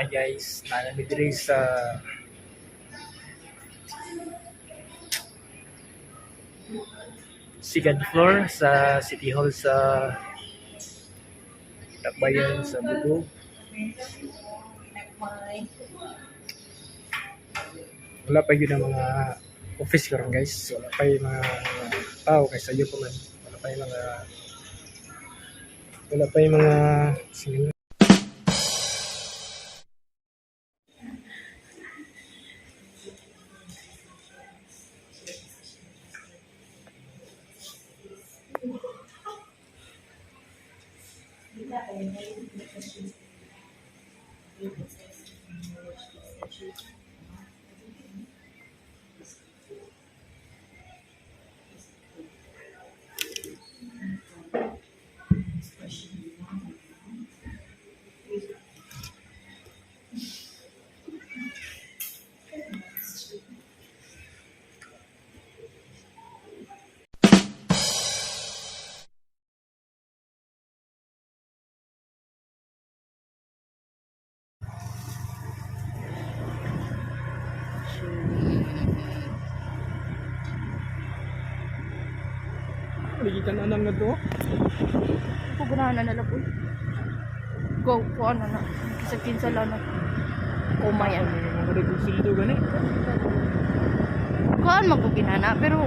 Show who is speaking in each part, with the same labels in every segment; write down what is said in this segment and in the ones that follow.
Speaker 1: Hi guys, nanami diri sa second floor sa City Hall sa Dakbayan sa Bugo. Wala pa yun ang mga office karon guys. Wala pa yung mga tao kay sa pa man. Wala pa yung mga wala pa yung mga sino. Ligitan na lang na to.
Speaker 2: Ako ganahan na nala po. Go po ano na. Kinsa lang na. Kumayan.
Speaker 1: Mga redusildo gani.
Speaker 2: Kuan man ko ginana pero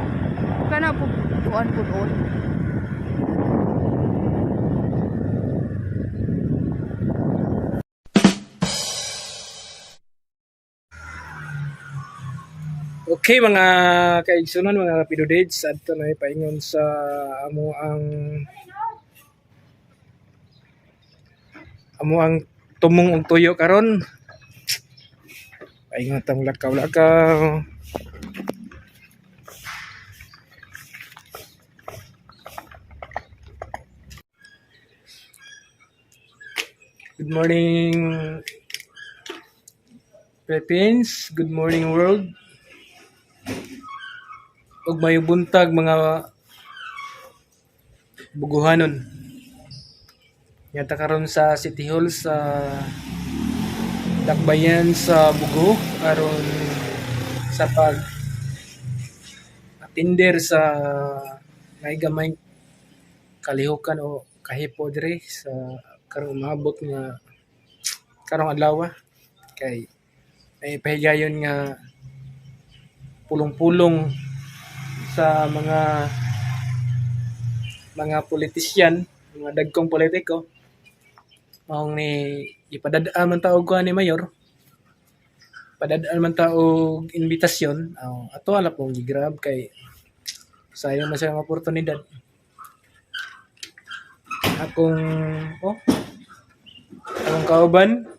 Speaker 2: kana po kuan po doon.
Speaker 1: Okay mga kaigsunan, mga rapido-dates, adto na paingon sa amo ang tumong og tuyo karon. Paingon tang lakaw-lakaw. Good morning Philippines, good morning world. Ug may buntag mga buguhanon. Yata karon sa City Hall sa Dakbayan sa Bugo aron sa pag attender sa may gamay kalihukan o kahipo dire sa karong umabot nga karong adlaw kay ay pahigayon nga pulong-pulong sa mga politisyan, mga dagkong politiko. Maong ni ipadadaan man taog ko ni mayor. Padadaan man taog invitasyon. Ato ala pong gigrab kay sayang man sa oportunidad. Akong kauban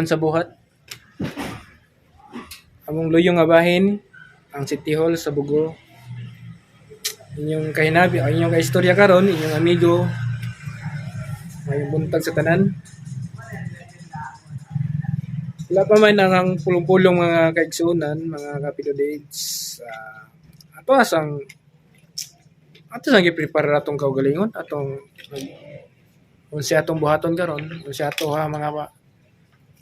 Speaker 1: sa buhat. Among luyong nga bahin ang City Hall sa Bugo. Inyong kahinabi, inyong kaistorya karon, inyong amigo. May buntag sa tanan. Wala pa man ang pulong-pulong mga kaigsunan, mga kapido dates. Ato sang giprepare atong kaugalingon, atong unsa atong buhaton karon, unsa ato mga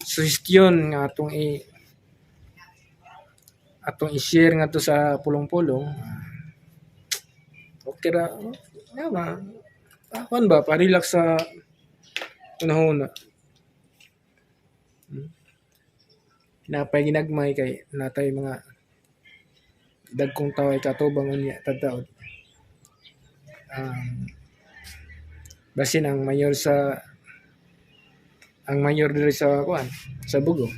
Speaker 1: suggestion nga atong i-share nga to sa pulong-pulong. Okay ra. Nga ba? Pa-relax sa unahuna. Napay ginagmay kay natay mga dagkong tao ay katubang unya tadtaod. Basin ang mayor diri sa sa Bugo.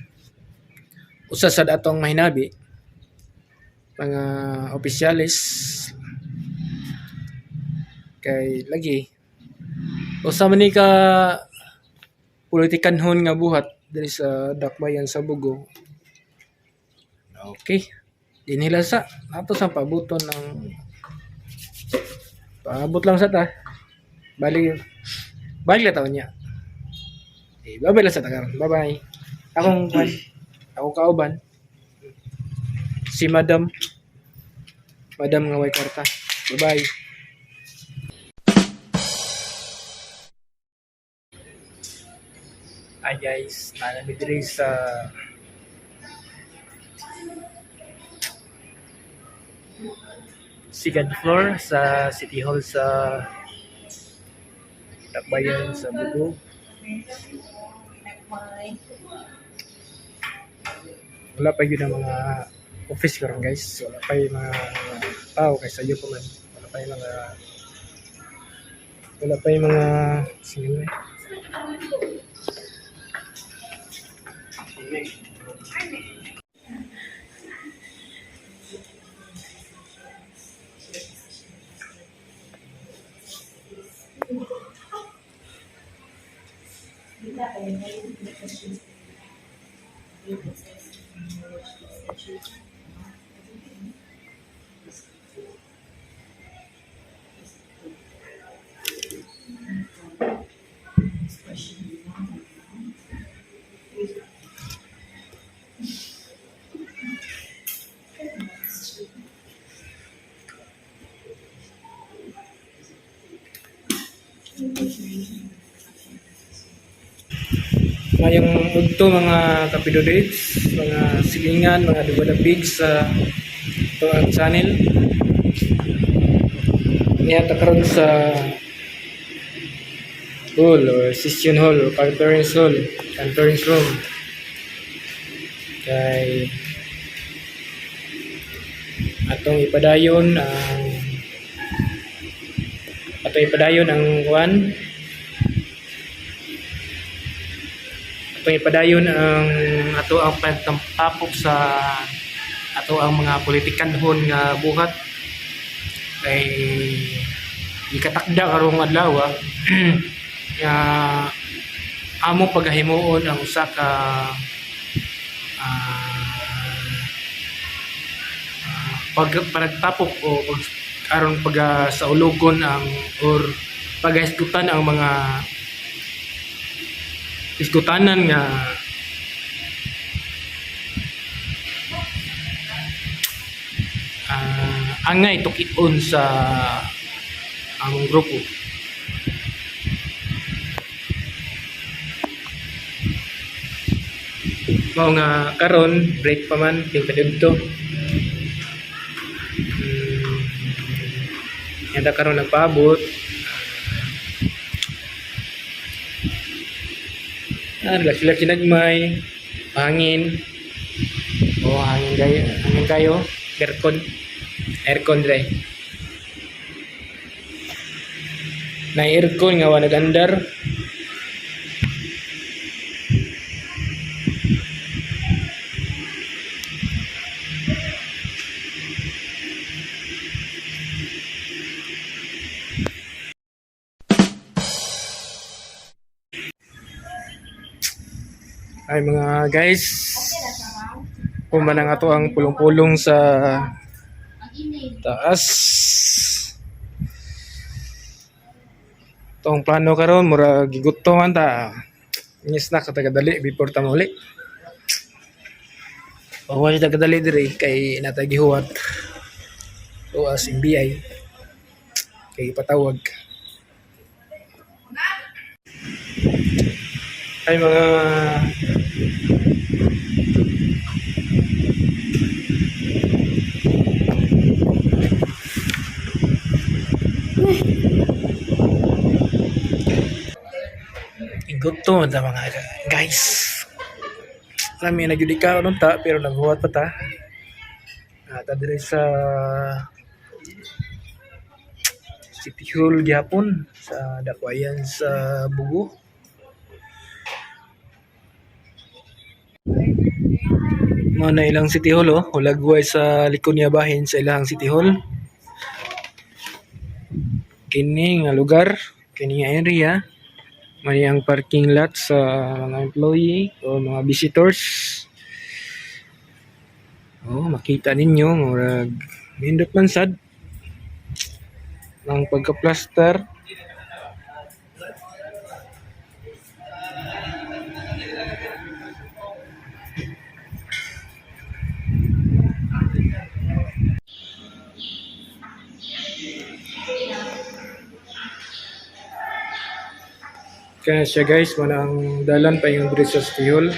Speaker 1: Usa sad atong mahinabi mga opisyalis kay lagi usa man ni ka politikanhon nga buhat diri sa Dakbayan sa Bugo. Okay. Dinhila sa ato sa pabuton ng paabot lang sa ta. Balik la taon niya. Babay lang sa ta karon. Bye-bye. Akong kauban si Madam nga way karta. Bye-bye. Hi guys, nalamig diri sa second floor sa City Hall sa Dakbayan sa Bugo. Wala pa yun ang mga office karon guys. Wala pa yung mga tao kaysa iyo pa man. Wala pa yung mga sige. Ngayong udto mga kapidodates, mga silingan, mga dumadabig sa ito ang channel. Niyata karon sa hall or session hall or conference room. Kay atong ipadayon ang kuan. Padayon ang ato ang pagtapok sa ato ang mga politikanhon nga buhat kay ikatakda karong adlaw nga amo pagahimuon ang usa ka pagtapok o aron sa ulogon ang or paghisgutan ang mga iskutanan nga angay tukit-on sa among grupo. Mao nga karon break pa man ting kadto. Yanda karon nagpaabot. Sila kinagmay, hangin. Hangin kayo, aircon dre. Na aircon nga wala nagandar. Ay mga guys, kung man ang ato ang pulong-pulong sa taas. Itong plano karon mura gigutom man ta. Snack sa tagadali before ta mauli. Pagwa sa tagadali diri kay natagihuwat. Tuas MBI kay patawag. Ay mga gutom ta mga guys. Lami na gyud ikaw nun ta pero naghuwat pa ta. Ta dire sa City Hall gyapon sa Dakbayan sa Bugo. Mga na ilang City Hall hulagway sa likod niya bahin sa ilang City Hall. Kini nga lugar, kini nga area may ang parking lot sa mga employee o mga visitors. Makita ninyo murag nindot man sad ng pagka-plaster. Kaya siya guys, manang dalan pa yung diri sa Stihol.